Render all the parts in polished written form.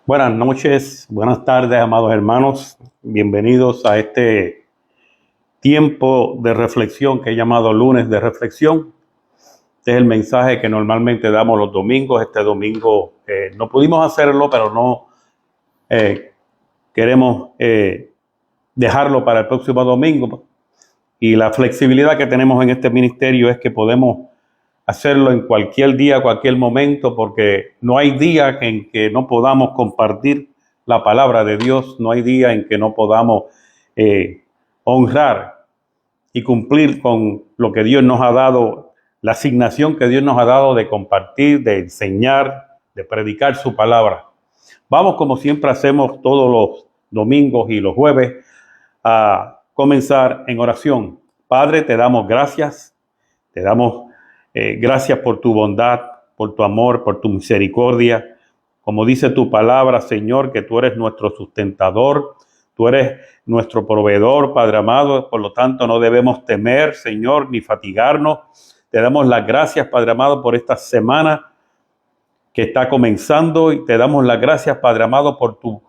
Buenas noches, buenas tardes, amados hermanos. Bienvenidos a este tiempo de reflexión que he llamado Lunes de Reflexión. Este es el mensaje que normalmente damos los domingos. Este domingo no pudimos hacerlo, pero no queremos dejarlo para el próximo domingo. Y la flexibilidad que tenemos en este ministerio es que podemos hacerlo en cualquier día, cualquier momento, porque no hay día en que no podamos compartir la palabra de Dios, no hay día en que no podamos honrar y cumplir con lo que Dios nos ha dado, la asignación que Dios nos ha dado de compartir, de enseñar, de predicar su palabra. Vamos, como siempre hacemos todos los domingos y los jueves, a comenzar en oración. Padre, te damos gracias, te damos gracias por tu bondad, por tu amor, por tu misericordia. Como dice tu palabra, Señor, que tú eres nuestro sustentador, tú eres nuestro proveedor, Padre amado. Por lo tanto, no debemos temer, Señor, ni fatigarnos. Te damos las gracias, Padre amado, por esta semana que está comenzando, y te damos las gracias, Padre amado, por tu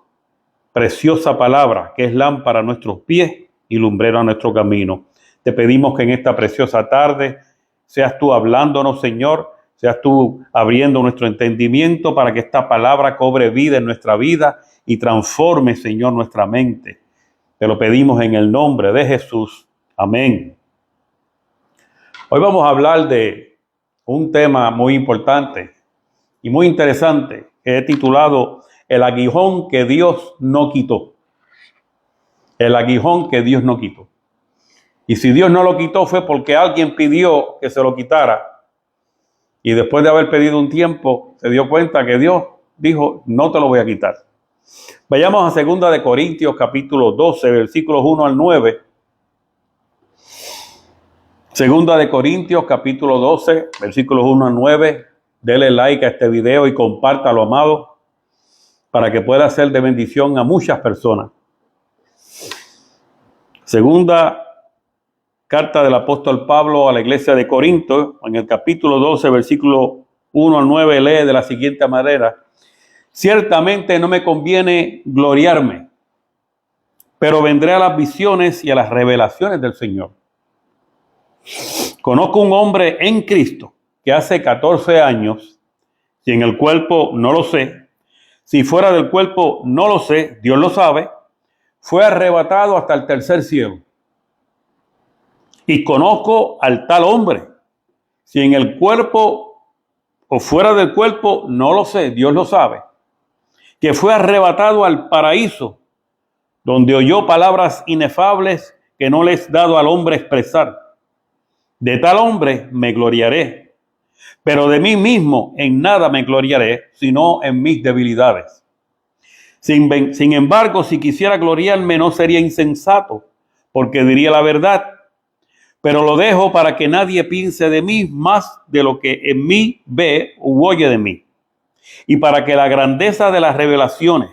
preciosa palabra, que es lámpara a nuestros pies y lumbrera a nuestro camino. Te pedimos que en esta preciosa tarde seas tú hablándonos, Señor, seas tú abriendo nuestro entendimiento para que esta palabra cobre vida en nuestra vida y transforme, Señor, nuestra mente. Te lo pedimos en el nombre de Jesús. Amén. Hoy vamos a hablar de un tema muy importante y muy interesante que he titulado El aguijón que Dios no quitó. El aguijón que Dios no quitó. Y si Dios no lo quitó fue porque alguien pidió que se lo quitara. Y después de haber pedido un tiempo, se dio cuenta que Dios dijo, no te lo voy a quitar. Vayamos a 2 Corintios capítulo 12, versículos 1 al 9. 2 Corintios capítulo 12, versículos 1 al 9. Dele like a este video y compártalo, amado, para que pueda ser de bendición a muchas personas. Segunda carta del apóstol Pablo a la iglesia de Corinto, en el capítulo 12, versículo 1 al 9, lee de la siguiente manera: ciertamente no me conviene gloriarme, pero vendré a las visiones y a las revelaciones del Señor. Conozco un hombre en Cristo que hace 14 años, si en el cuerpo no lo sé, si fuera del cuerpo no lo sé, Dios lo sabe, fue arrebatado hasta el tercer cielo. Y conozco al tal hombre, si en el cuerpo o fuera del cuerpo no lo sé, Dios lo sabe, que fue arrebatado al paraíso, donde oyó palabras inefables que no les he dado al hombre expresar. De tal hombre me gloriaré, pero de mí mismo en nada me gloriaré, sino en mis debilidades. Sin embargo, si quisiera gloriarme, no sería insensato, porque diría la verdad, pero lo dejo para que nadie piense de mí más de lo que en mí ve u oye de mí, y para que la grandeza de las revelaciones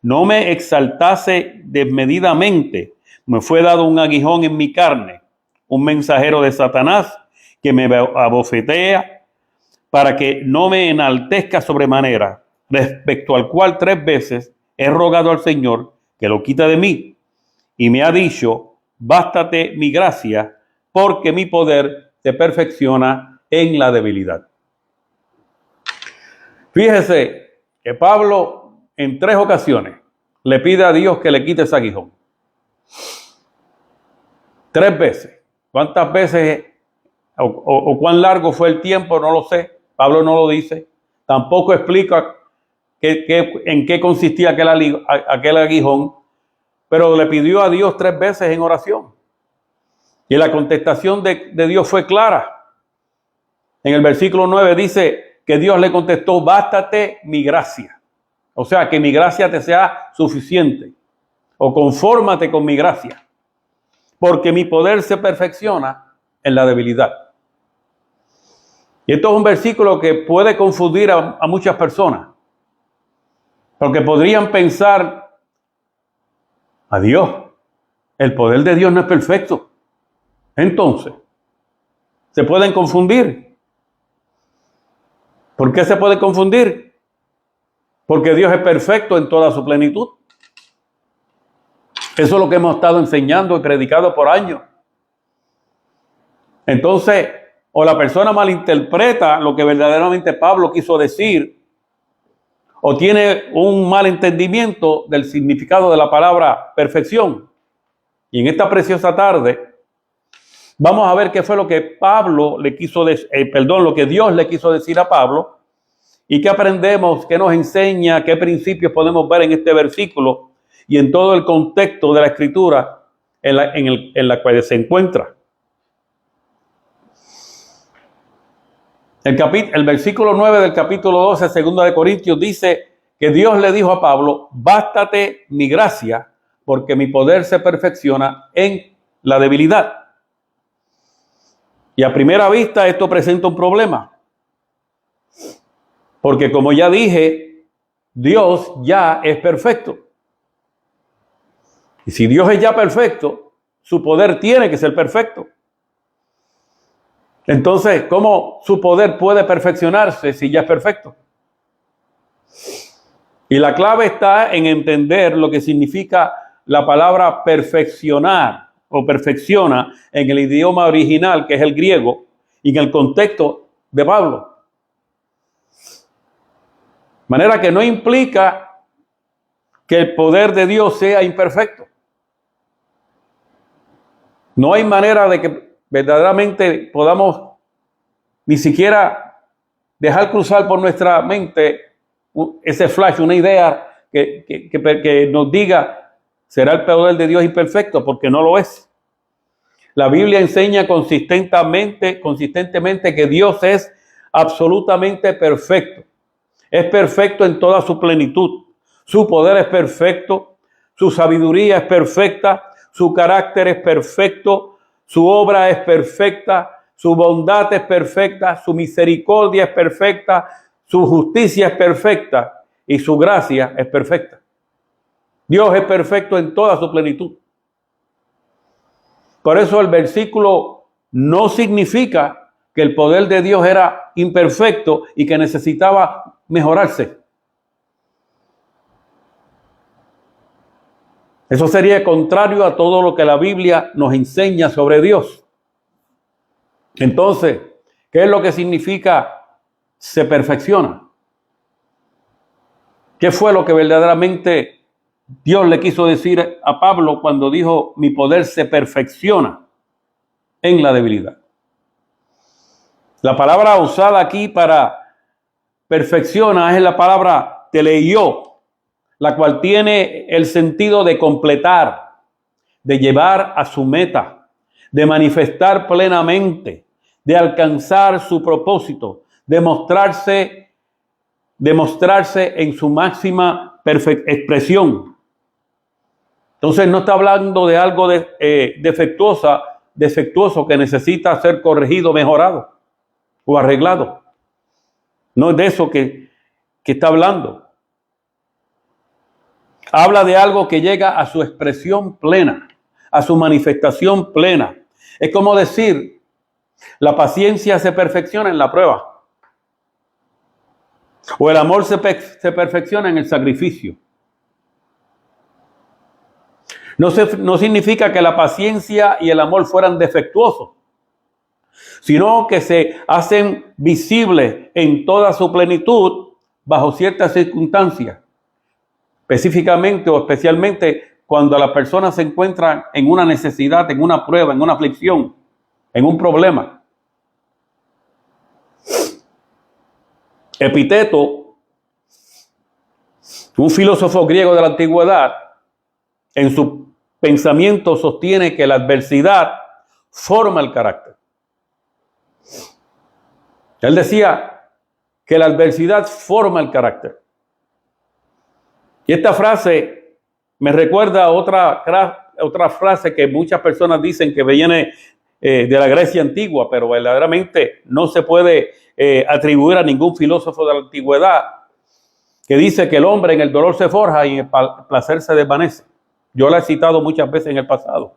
no me exaltase desmedidamente, me fue dado un aguijón en mi carne, un mensajero de Satanás que me abofetea para que no me enaltezca sobremanera, respecto al cual 3 veces he rogado al Señor que lo quita de mí, y me ha dicho, bástate mi gracia, porque mi poder se perfecciona en la debilidad. Fíjese que Pablo en 3 ocasiones le pide a Dios que le quite ese aguijón. 3 veces. ¿Cuántas veces o cuán largo fue el tiempo? No lo sé. Pablo no lo dice. Tampoco explica en qué consistía aquel aguijón. Pero le pidió a Dios 3 veces en oración. Y la contestación de Dios fue clara. En el versículo 9 dice que Dios le contestó, bástate mi gracia. O sea, que mi gracia te sea suficiente. O confórmate con mi gracia. Porque mi poder se perfecciona en la debilidad. Y esto es un versículo que puede confundir a muchas personas. Porque podrían pensar, adiós, el poder de Dios no es perfecto. Entonces, se pueden confundir. ¿Por qué se puede confundir? porque Dios es perfecto en toda su plenitud. Eso es lo que hemos estado enseñando y predicado por años. Entonces, o la persona malinterpreta lo que verdaderamente Pablo quiso decir, o tiene un mal entendimiento del significado de la palabra perfección. Y en esta preciosa tarde vamos a ver qué fue lo que Pablo le quiso lo que Dios le quiso decir a Pablo, y qué aprendemos, qué nos enseña, qué principios podemos ver en este versículo y en todo el contexto de la Escritura en la cual se encuentra. El versículo 9 del capítulo 12, 2 de Corintios, dice que Dios le dijo a Pablo: bástate mi gracia, porque mi poder se perfecciona en la debilidad. Y a primera vista esto presenta un problema, porque como ya dije, Dios ya es perfecto. Y si Dios es ya perfecto, su poder tiene que ser perfecto. Entonces, ¿cómo su poder puede perfeccionarse si ya es perfecto? Y la clave está en entender lo que significa la palabra perfeccionar o perfecciona en el idioma original, que es el griego, y en el contexto de Pablo. De manera que no implica que el poder de Dios sea imperfecto. No hay manera de que verdaderamente podamos ni siquiera dejar cruzar por nuestra mente ese flash, una idea que nos diga: ¿será el poder de Dios imperfecto? Porque no lo es. La Biblia enseña consistentemente que Dios es absolutamente perfecto. Es perfecto en toda su plenitud. Su poder es perfecto, su sabiduría es perfecta, su carácter es perfecto, su obra es perfecta, su bondad es perfecta, su misericordia es perfecta, su justicia es perfecta y su gracia es perfecta. Dios es perfecto en toda su plenitud. Por eso el versículo no significa que el poder de Dios era imperfecto y que necesitaba mejorarse. Eso sería contrario a todo lo que la Biblia nos enseña sobre Dios. Entonces, ¿qué es lo que significa se perfecciona? ¿Qué fue lo que verdaderamente Dios le quiso decir a Pablo cuando dijo: mi poder se perfecciona en la debilidad? La palabra usada aquí para perfecciona es la palabra teleió, la cual tiene el sentido de completar, de llevar a su meta, de manifestar plenamente, de alcanzar su propósito, de mostrarse en su máxima expresión. Entonces no está hablando de algo defectuoso que necesita ser corregido, mejorado o arreglado. No es de eso que está hablando. Habla de algo que llega a su expresión plena, a su manifestación plena. Es como decir, la paciencia se perfecciona en la prueba. O el amor se perfecciona en el sacrificio. No significa que la paciencia y el amor fueran defectuosos, sino que se hacen visibles en toda su plenitud bajo ciertas circunstancias. Específicamente o especialmente cuando la persona se encuentra en una necesidad, en una prueba, en una aflicción, en un problema. Epicteto, un filósofo griego de la antigüedad, en su pensamiento sostiene que la adversidad forma el carácter. Él decía que la adversidad forma el carácter. Y esta frase me recuerda a otra frase que muchas personas dicen que viene de la Grecia antigua, pero verdaderamente no se puede atribuir a ningún filósofo de la antigüedad, que dice que el hombre en el dolor se forja y en el placer se desvanece. Yo la he citado muchas veces en el pasado.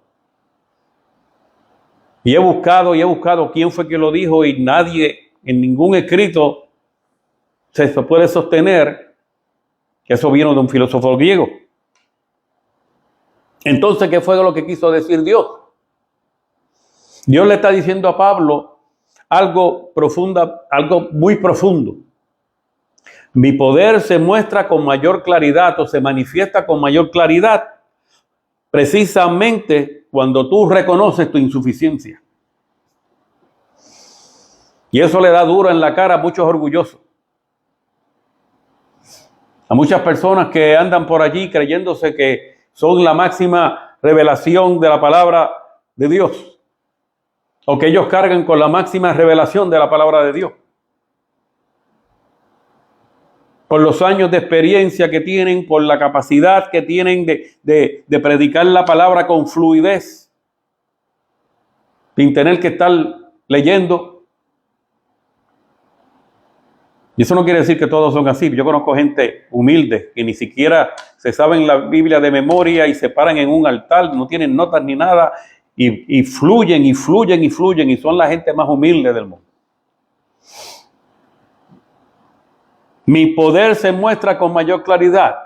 Y he buscado quién fue que lo dijo, y nadie, en ningún escrito, se puede sostener Eso vino de un filósofo griego. Entonces, ¿qué fue lo que quiso decir Dios? Dios le está diciendo a Pablo algo muy profundo. Mi poder se muestra con mayor claridad o se manifiesta con mayor claridad precisamente cuando tú reconoces tu insuficiencia. Y eso le da duro en la cara a muchos orgullosos. A muchas personas que andan por allí creyéndose que son la máxima revelación de la palabra de Dios. O que ellos cargan con la máxima revelación de la palabra de Dios. Por los años de experiencia que tienen, por la capacidad que tienen de predicar la palabra con fluidez, sin tener que estar leyendo. Y eso no quiere decir que todos son así. Yo conozco gente humilde que ni siquiera se saben la Biblia de memoria y se paran en un altar, no tienen notas ni nada, y fluyen y fluyen y fluyen, y son la gente más humilde del mundo. Mi poder se muestra con mayor claridad,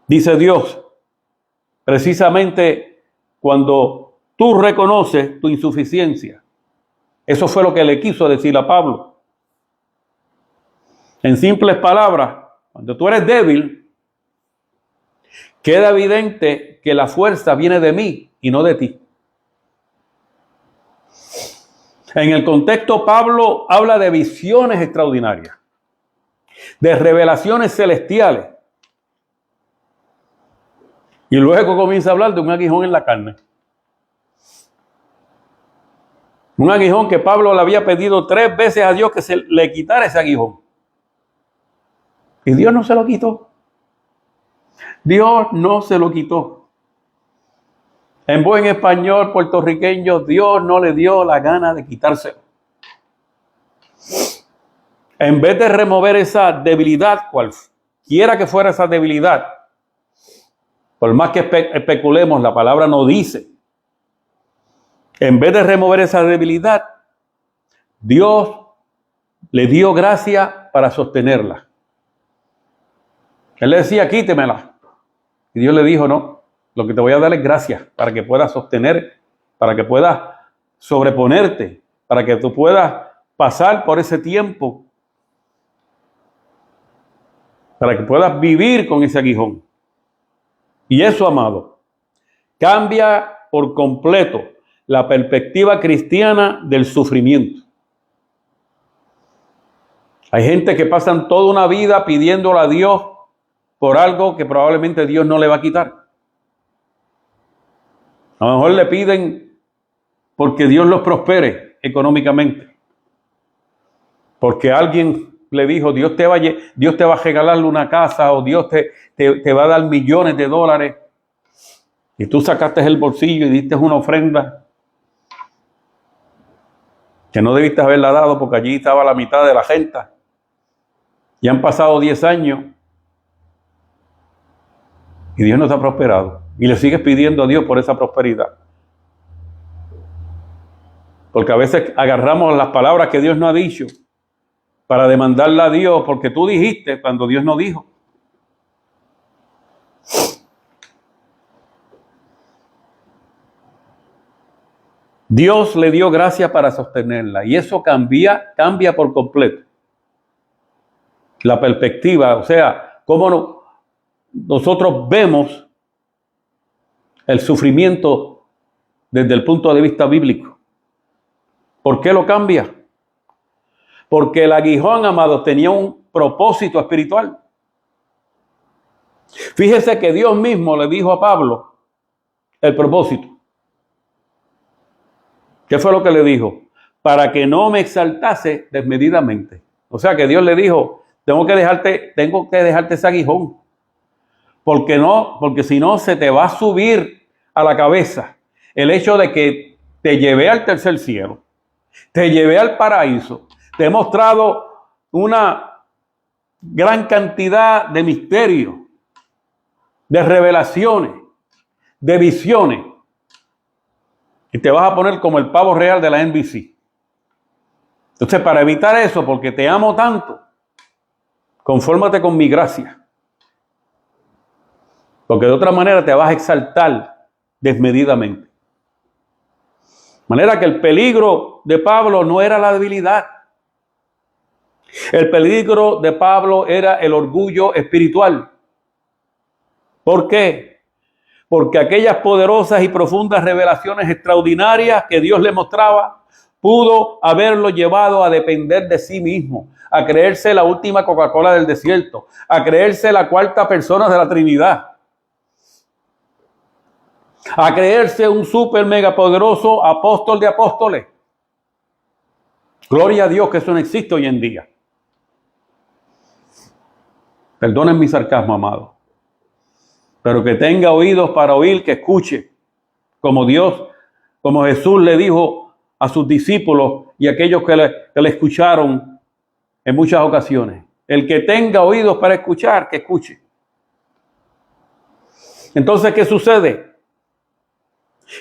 dice Dios, precisamente cuando tú reconoces tu insuficiencia. Eso fue lo que le quiso decir a Pablo. En simples palabras, cuando tú eres débil, queda evidente que la fuerza viene de mí y no de ti. En el contexto, Pablo habla de visiones extraordinarias, de revelaciones celestiales. Y luego comienza a hablar de un aguijón en la carne. Un aguijón que Pablo le había pedido 3 veces a Dios que se le quitara ese aguijón. Y Dios no se lo quitó. Dios no se lo quitó. En buen español puertorriqueño, Dios no le dio la gana de quitárselo. En vez de remover esa debilidad, cualquiera que fuera esa debilidad, por más que especulemos, la palabra no dice. En vez de remover esa debilidad, Dios le dio gracia para sostenerla. Él le decía, quítemela. Y Dios le dijo, no, lo que te voy a dar es gracia para que puedas sostener, para que puedas sobreponerte, para que tú puedas pasar por ese tiempo, para que puedas vivir con ese aguijón. Y eso, amado, cambia por completo la perspectiva cristiana del sufrimiento. Hay gente que pasan toda una vida pidiéndole a Dios por algo que probablemente Dios no le va a quitar. A lo mejor le piden porque Dios los prospere económicamente. Porque alguien le dijo, Dios te va a regalar una casa, o Dios te va a dar millones de dólares. Y tú sacaste el bolsillo y diste una ofrenda que no debiste haberla dado porque allí estaba la mitad de la gente. Y han pasado 10 años y Dios no te ha prosperado. Y le sigues pidiendo a Dios por esa prosperidad. Porque a veces agarramos las palabras que Dios no ha dicho para demandarle a Dios porque tú dijiste cuando Dios no dijo. Dios le dio gracia para sostenerla y eso cambia por completo la perspectiva, o sea, cómo nosotros vemos el sufrimiento desde el punto de vista bíblico. ¿Por qué lo cambia? Porque el aguijón, amado, tenía un propósito espiritual. Fíjese que Dios mismo le dijo a Pablo el propósito. ¿Qué fue lo que le dijo? Para que no me exaltase desmedidamente. O sea que Dios le dijo, tengo que dejarte ese aguijón. Porque si no se te va a subir a la cabeza el hecho de que te llevé al tercer cielo, te llevé al paraíso, te he mostrado una gran cantidad de misterios, de revelaciones, de visiones. Y te vas a poner como el pavo real de la NBC. Entonces, para evitar eso, porque te amo tanto, Confórmate con mi gracia. Porque de otra manera te vas a exaltar desmedidamente. De manera que el peligro de Pablo no era la debilidad. El peligro de Pablo era el orgullo espiritual. ¿Por qué? Porque aquellas poderosas y profundas revelaciones extraordinarias que Dios le mostraba, pudo haberlo llevado a depender de sí mismo, a creerse la última Coca-Cola del desierto, a creerse la cuarta persona de la Trinidad, a creerse un súper mega poderoso apóstol de apóstoles. Gloria a Dios que eso no existe hoy en día. Perdonen mi sarcasmo, amado. Pero que tenga oídos para oír, que escuche, como Jesús le dijo a sus discípulos y a aquellos que le escucharon en muchas ocasiones. El que tenga oídos para escuchar, que escuche. Entonces, ¿qué sucede?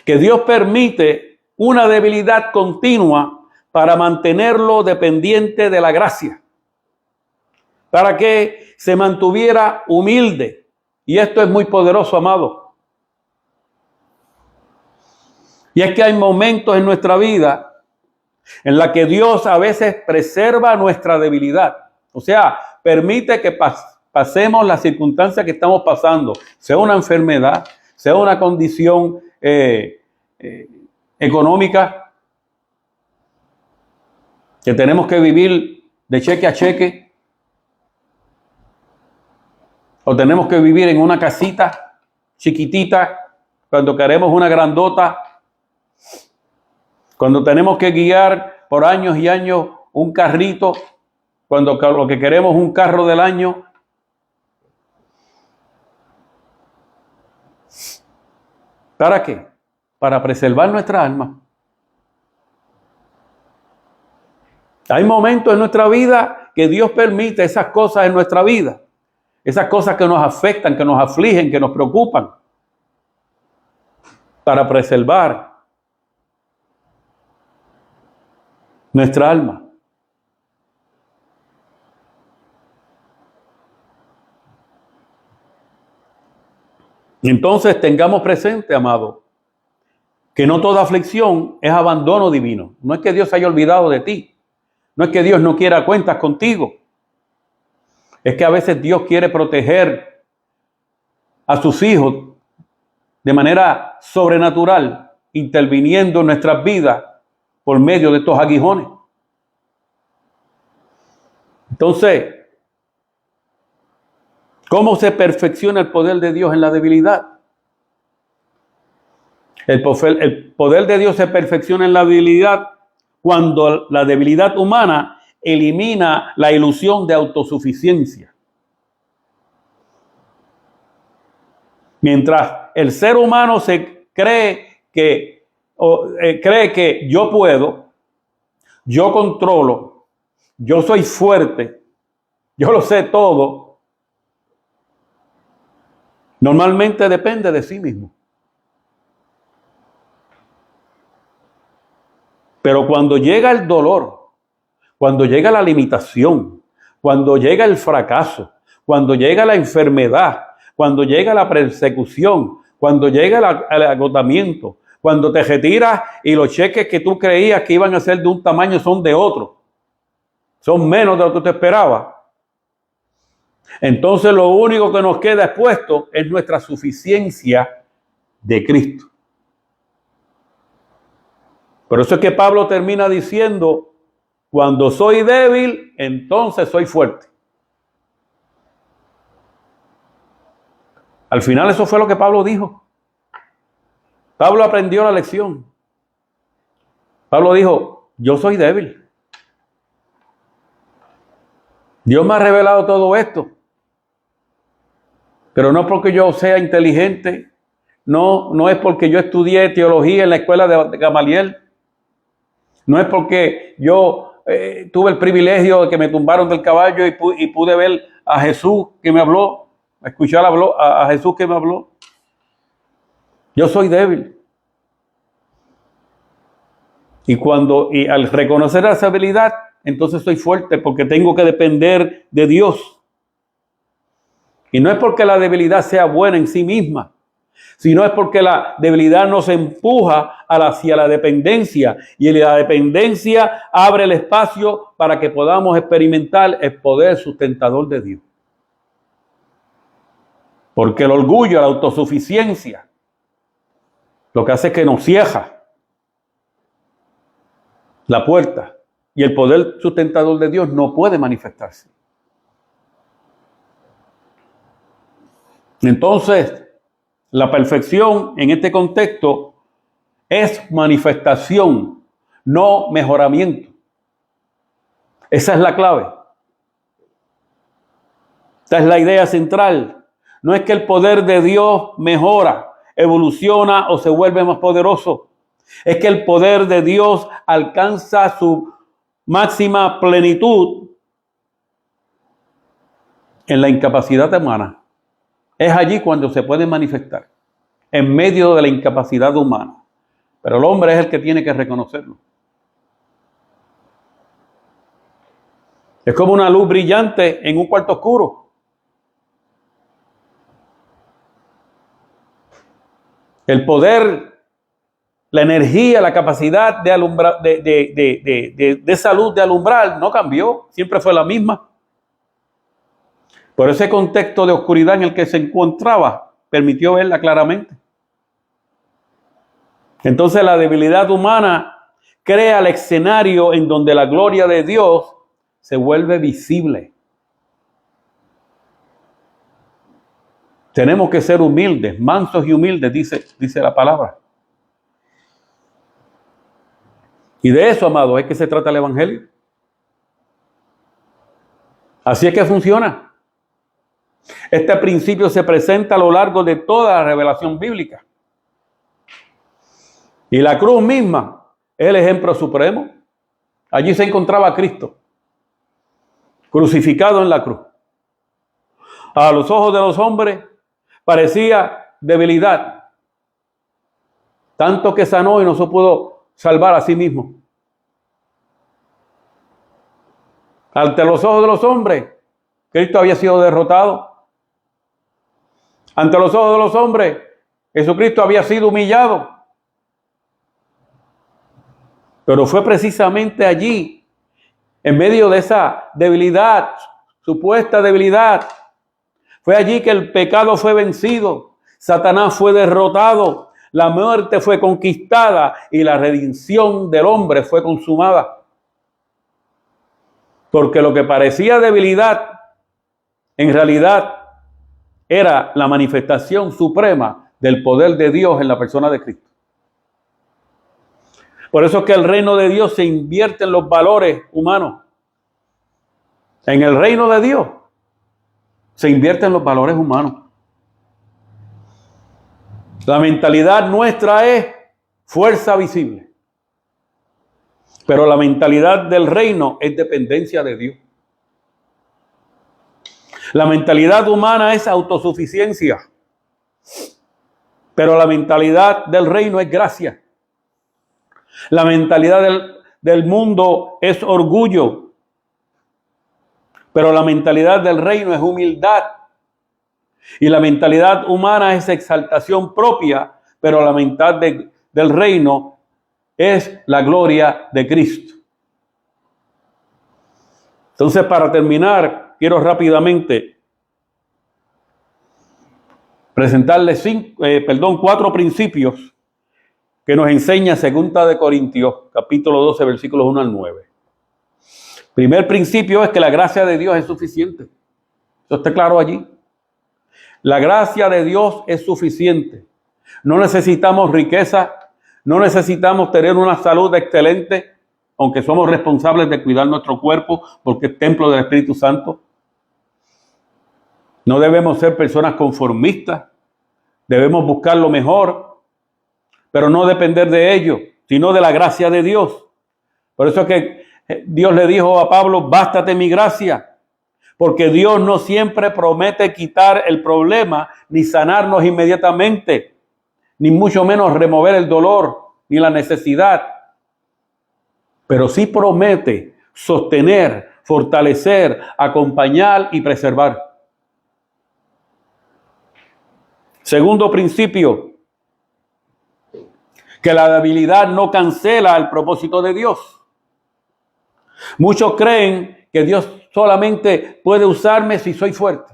Que Dios permite una debilidad continua para mantenerlo dependiente de la gracia, para que se mantuviera humilde. Y esto es muy poderoso, amado. Y es que hay momentos en nuestra vida en la que Dios a veces preserva nuestra debilidad. O sea, permite que pasemos las circunstancias que estamos pasando, sea una enfermedad, sea una condición económica, que tenemos que vivir de cheque a cheque, o tenemos que vivir en una casita chiquitita cuando queremos una grandota, cuando tenemos que guiar por años y años un carrito, cuando lo que queremos es un carro del año. ¿Para qué? Para preservar nuestra alma. Hay momentos en nuestra vida que Dios permite esas cosas en nuestra vida. Esas cosas que nos afectan, que nos afligen, que nos preocupan. Para preservar nuestra alma. Entonces tengamos presente, amado, que no toda aflicción es abandono divino. No es que Dios se haya olvidado de ti. No es que Dios no quiera cuentas contigo. Es que a veces Dios quiere proteger a sus hijos de manera sobrenatural, interviniendo en nuestras vidas por medio de estos aguijones. Entonces, ¿cómo se perfecciona el poder de Dios en la debilidad? El poder de Dios se perfecciona en la debilidad cuando la debilidad humana elimina la ilusión de autosuficiencia. Mientras el ser humano se cree que yo puedo, yo controlo, yo soy fuerte, yo lo sé todo, normalmente depende de sí mismo. Pero cuando llega el dolor, cuando llega la limitación, cuando llega el fracaso, cuando llega la enfermedad, cuando llega la persecución, cuando llega el agotamiento, cuando te retiras y los cheques que tú creías que iban a ser de un tamaño son de otro, son menos de lo que tú esperabas. Entonces lo único que nos queda expuesto es nuestra suficiencia de Cristo. Por eso es que Pablo termina diciendo, cuando soy débil, entonces soy fuerte. Al final eso fue lo que Pablo dijo. Pablo aprendió la lección. Pablo dijo, yo soy débil. Dios me ha revelado todo esto. Pero no porque yo sea inteligente, no es porque yo estudié teología en la escuela de Gamaliel. No es porque yo tuve el privilegio de que me tumbaron del caballo y pude ver a Jesús que me habló, escuchar a Jesús que me habló. Yo soy débil. Y al reconocer esa habilidad, entonces soy fuerte porque tengo que depender de Dios Y no es porque la debilidad sea buena en sí misma, sino es porque la debilidad nos empuja hacia la dependencia. Y la dependencia abre el espacio para que podamos experimentar el poder sustentador de Dios. Porque el orgullo, la autosuficiencia, lo que hace es que nos cierra la puerta. Y el poder sustentador de Dios no puede manifestarse. Entonces, la perfección en este contexto es manifestación, no mejoramiento. Esa es la clave. Esta es la idea central. No es que el poder de Dios mejora, evoluciona o se vuelve más poderoso. Es que el poder de Dios alcanza su máxima plenitud en la incapacidad humana. Es allí cuando se puede manifestar, en medio de la incapacidad humana. Pero el hombre es el que tiene que reconocerlo. Es como una luz brillante en un cuarto oscuro. El poder, la energía, la capacidad de alumbrar, de esa luz de alumbrar no cambió, siempre fue la misma. Por ese contexto de oscuridad en el que se encontraba, permitió verla claramente. Entonces la debilidad humana crea el escenario en donde la gloria de Dios se vuelve visible. Tenemos que ser humildes, mansos y humildes, dice la palabra. Y de eso, amados, es que se trata el Evangelio. Así es que funciona. Este principio se presenta a lo largo de toda la revelación bíblica. Y la cruz misma es el ejemplo supremo. Allí se encontraba Cristo, crucificado en la cruz. A los ojos de los hombres parecía debilidad, tanto que sanó y no se pudo salvar a sí mismo. Ante los ojos de los hombres, Cristo había sido derrotado. Ante los ojos de los hombres, Jesucristo había sido humillado. Pero fue precisamente allí, en medio de esa debilidad, supuesta debilidad, fue allí que el pecado fue vencido, Satanás fue derrotado, la muerte fue conquistada y la redención del hombre fue consumada. Porque lo que parecía debilidad, en realidad era la manifestación suprema del poder de Dios en la persona de Cristo. Por eso es que el reino de Dios se invierte en los valores humanos. En el reino de Dios se invierte en los valores humanos. La mentalidad nuestra es fuerza visible. Pero la mentalidad del reino es dependencia de Dios. La mentalidad humana es autosuficiencia. Pero la mentalidad del reino es gracia. La mentalidad del mundo es orgullo. Pero la mentalidad del reino es humildad. Y la mentalidad humana es exaltación propia. Pero la mentalidad del reino es la gloria de Cristo. Entonces, para terminar, quiero rápidamente presentarles 4 principios que nos enseña 2 Corintios, capítulo 12, versículos 1 al 9. Primer principio es que la gracia de Dios es suficiente. Eso está claro allí. La gracia de Dios es suficiente. No necesitamos riqueza, no necesitamos tener una salud excelente, aunque somos responsables de cuidar nuestro cuerpo porque es templo del Espíritu Santo. No debemos ser personas conformistas, debemos buscar lo mejor, pero no depender de ello, sino de la gracia de Dios. Por eso es que Dios le dijo a Pablo, bástate mi gracia, porque Dios no siempre promete quitar el problema, ni sanarnos inmediatamente, ni mucho menos remover el dolor, ni la necesidad. Pero sí promete sostener, fortalecer, acompañar y preservar. Segundo principio, que la debilidad no cancela el propósito de Dios. Muchos creen que Dios solamente puede usarme si soy fuerte,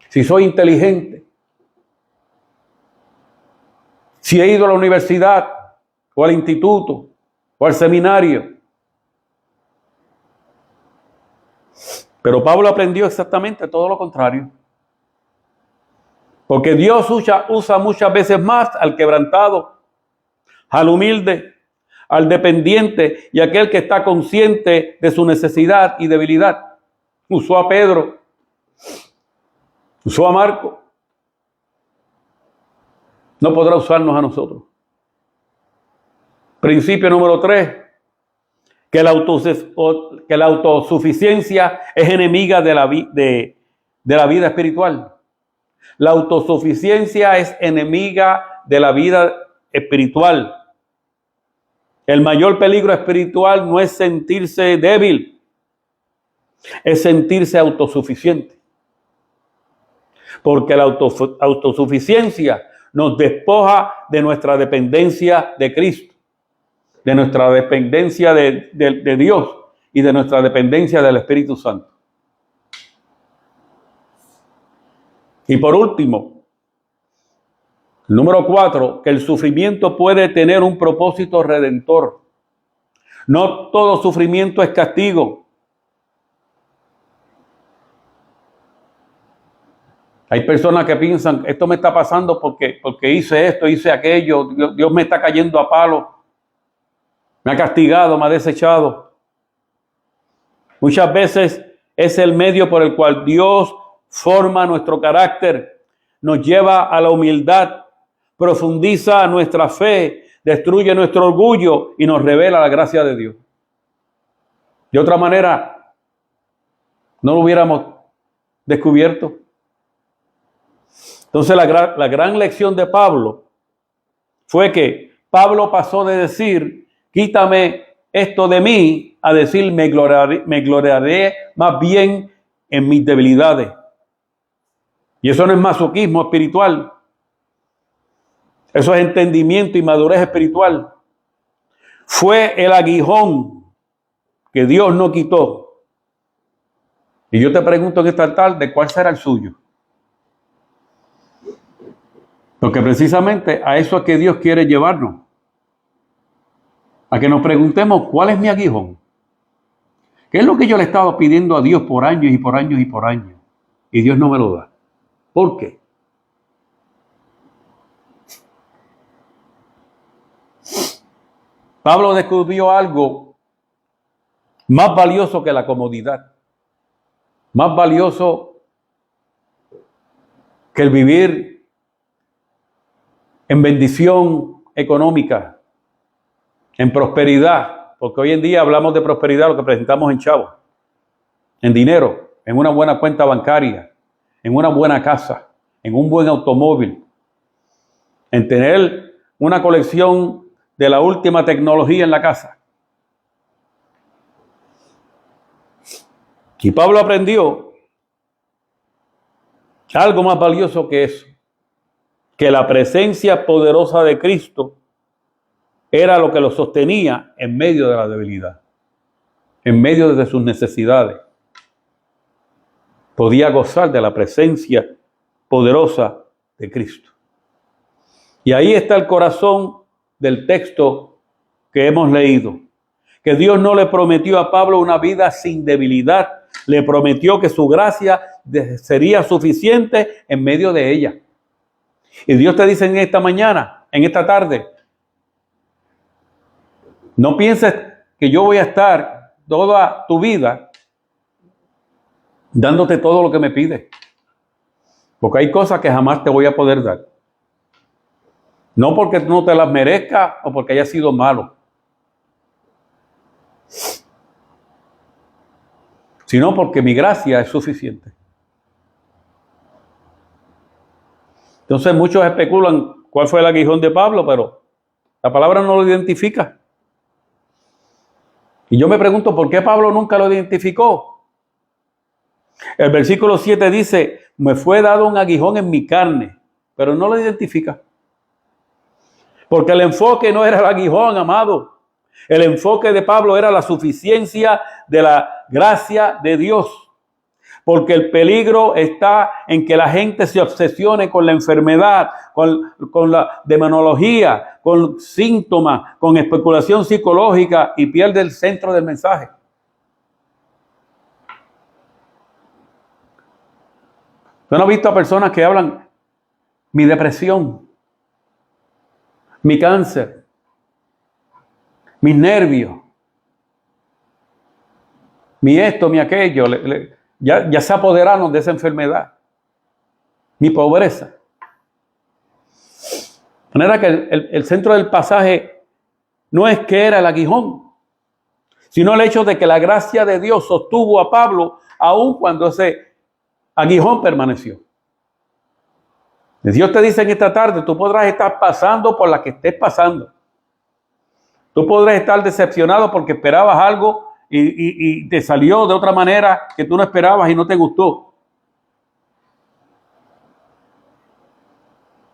si soy inteligente, si he ido a la universidad o al instituto o al seminario. Pero Pablo aprendió exactamente todo lo contrario. Porque Dios usa muchas veces más al quebrantado, al humilde, al dependiente y aquel que está consciente de su necesidad y debilidad. Usó a Pedro, usó a Marco. No podrá usarnos a nosotros. Principio número 3, que la autosuficiencia es enemiga de la vida espiritual. La autosuficiencia es enemiga de la vida espiritual. El mayor peligro espiritual no es sentirse débil, es sentirse autosuficiente. Porque la autosuficiencia nos despoja de nuestra dependencia de Cristo, de nuestra dependencia de Dios y de nuestra dependencia del Espíritu Santo. Y por último, número 4, que el sufrimiento puede tener un propósito redentor. No todo sufrimiento es castigo. Hay personas que piensan, esto me está pasando porque hice esto, hice aquello, Dios me está cayendo a palo, me ha castigado, me ha desechado. Muchas veces es el medio por el cual Dios forma nuestro carácter, nos lleva a la humildad, profundiza nuestra fe, destruye nuestro orgullo y nos revela la gracia de Dios. De otra manera, no lo hubiéramos descubierto. Entonces la gran lección de Pablo fue que Pablo pasó de decir, quítame esto de mí, a decir, me gloriaré más bien en mis debilidades. Y eso no es masoquismo espiritual. Eso es entendimiento y madurez espiritual. Fue el aguijón que Dios no quitó. Y yo te pregunto en esta tarde, ¿cuál será el suyo? Porque precisamente a eso es que Dios quiere llevarnos. A que nos preguntemos, ¿cuál es mi aguijón? ¿Qué es lo que yo le he estado pidiendo a Dios por años y por años y por años? Y Dios no me lo da. ¿Por qué? Pablo descubrió algo más valioso que la comodidad, más valioso que el vivir en bendición económica, en prosperidad, porque hoy en día hablamos de prosperidad, lo que presentamos en chavos, en dinero, en una buena cuenta bancaria, en una buena casa, en un buen automóvil, en tener una colección de la última tecnología en la casa. Y Pablo aprendió algo más valioso que eso, que la presencia poderosa de Cristo era lo que lo sostenía en medio de la debilidad, en medio de sus necesidades. Podía gozar de la presencia poderosa de Cristo. Y ahí está el corazón del texto que hemos leído. Que Dios no le prometió a Pablo una vida sin debilidad. Le prometió que su gracia sería suficiente en medio de ella. Y Dios te dice en esta mañana, en esta tarde, no pienses que yo voy a estar toda tu vida dándote todo lo que me pides. Porque hay cosas que jamás te voy a poder dar. No porque no te las merezcas o porque hayas sido malo, sino porque mi gracia es suficiente. Entonces muchos especulan cuál fue el aguijón de Pablo, pero la palabra no lo identifica. Y yo me pregunto, ¿por qué Pablo nunca lo identificó? El versículo 7 dice, me fue dado un aguijón en mi carne, pero no lo identifica. Porque el enfoque no era el aguijón, amado. El enfoque de Pablo era la suficiencia de la gracia de Dios. Porque el peligro está en que la gente se obsesione con la enfermedad, con la demonología, con síntomas, con especulación psicológica y pierde el centro del mensaje. ¿Tú no has visto a personas que hablan mi depresión, mi cáncer, mis nervios, mi esto, mi aquello? Ya se apoderaron de esa enfermedad. Mi pobreza. De manera que el centro del pasaje no es que era el aguijón, sino el hecho de que la gracia de Dios sostuvo a Pablo aun cuando ese aguijón permaneció. Dios te dice en esta tarde, tú podrás estar pasando por la que estés pasando. Tú podrás estar decepcionado porque esperabas algo y te salió de otra manera que tú no esperabas y no te gustó.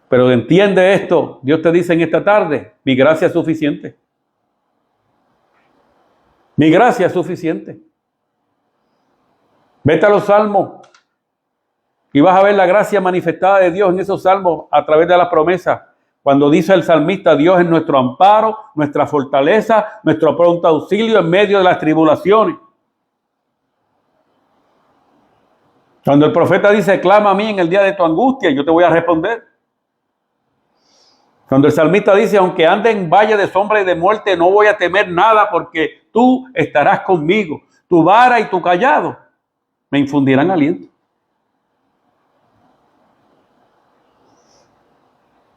Pero entiende esto, Dios te dice en esta tarde, mi gracia es suficiente. Mi gracia es suficiente. Vete a los salmos y vas a ver la gracia manifestada de Dios en esos salmos a través de la promesa. Cuando dice el salmista, Dios es nuestro amparo, nuestra fortaleza, nuestro pronto auxilio en medio de las tribulaciones. Cuando el profeta dice, clama a mí en el día de tu angustia, yo te voy a responder. Cuando el salmista dice, aunque ande en valle de sombra y de muerte, no voy a temer nada porque tú estarás conmigo. Tu vara y tu cayado me infundirán aliento.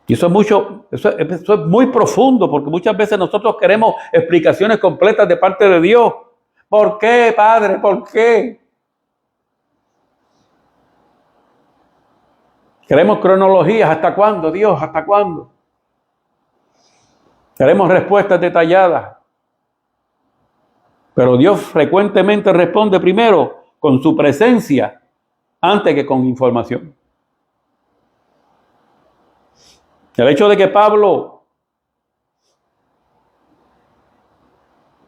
Y eso es muy profundo, porque muchas veces nosotros queremos explicaciones completas de parte de Dios. ¿Por qué, Padre? ¿Por qué? Queremos cronologías. ¿Hasta cuándo, Dios? ¿Hasta cuándo? Queremos respuestas detalladas. Pero Dios frecuentemente responde primero con su presencia antes que con información. El hecho de que Pablo,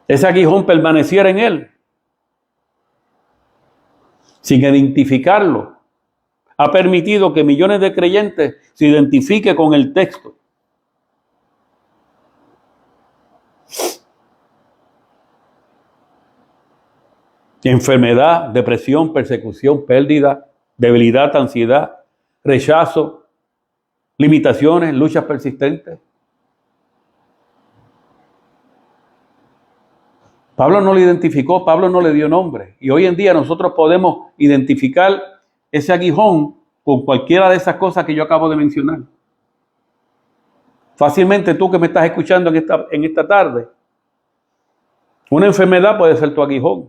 ese aguijón permaneciera en él, sin identificarlo, ha permitido que millones de creyentes se identifiquen con el texto. Enfermedad, depresión, persecución, pérdida, debilidad, ansiedad, rechazo, limitaciones, luchas persistentes. Pablo no lo identificó, Pablo no le dio nombre. Y hoy en día nosotros podemos identificar ese aguijón con cualquiera de esas cosas que yo acabo de mencionar. Fácilmente tú que me estás escuchando en esta tarde, una enfermedad puede ser tu aguijón.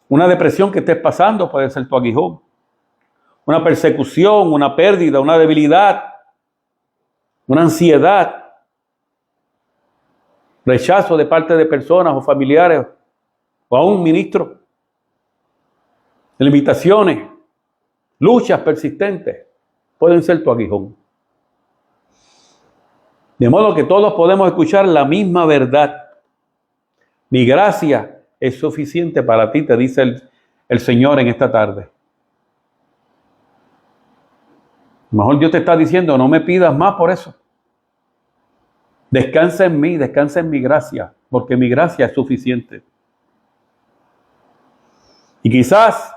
Una depresión que estés pasando puede ser tu aguijón. Una persecución, una pérdida, una debilidad, una ansiedad, rechazo de parte de personas o familiares o a un ministro, limitaciones, luchas persistentes, pueden ser tu aguijón. De modo que todos podemos escuchar la misma verdad. Mi gracia es suficiente para ti, te dice el Señor en esta tarde. A lo mejor Dios te está diciendo, no me pidas más por eso. Descansa en mí, descansa en mi gracia, porque mi gracia es suficiente. Y quizás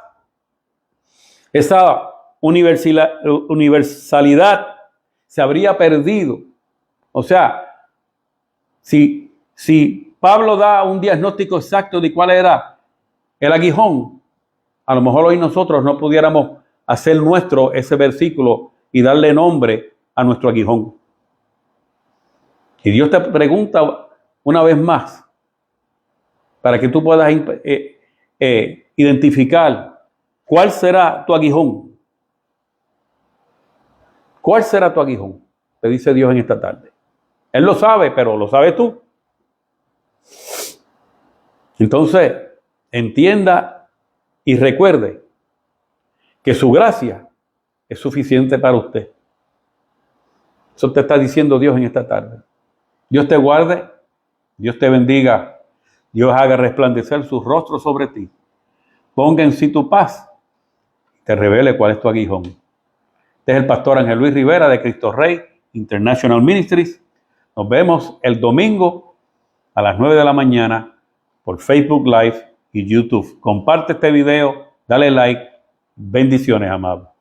esa universalidad se habría perdido. O sea, si Pablo da un diagnóstico exacto de cuál era el aguijón, a lo mejor hoy nosotros no pudiéramos hacer nuestro ese versículo y darle nombre a nuestro aguijón. Y Dios te pregunta una vez más, para que tú puedas identificar cuál será tu aguijón. ¿Cuál será tu aguijón? Te dice Dios en esta tarde. Él lo sabe, pero ¿lo sabes tú? Entonces, entienda y recuerde que su gracia es suficiente para usted. Eso te está diciendo Dios en esta tarde. Dios te guarde, Dios te bendiga, Dios haga resplandecer su rostro sobre ti, ponga en sí tu paz, te revele cuál es tu aguijón. Este es el pastor Ángel Luis Rivera de Cristo Rey International Ministries. Nos vemos el domingo a las 9 de la mañana por Facebook Live y YouTube. Comparte este video, dale like. Bendiciones, amados.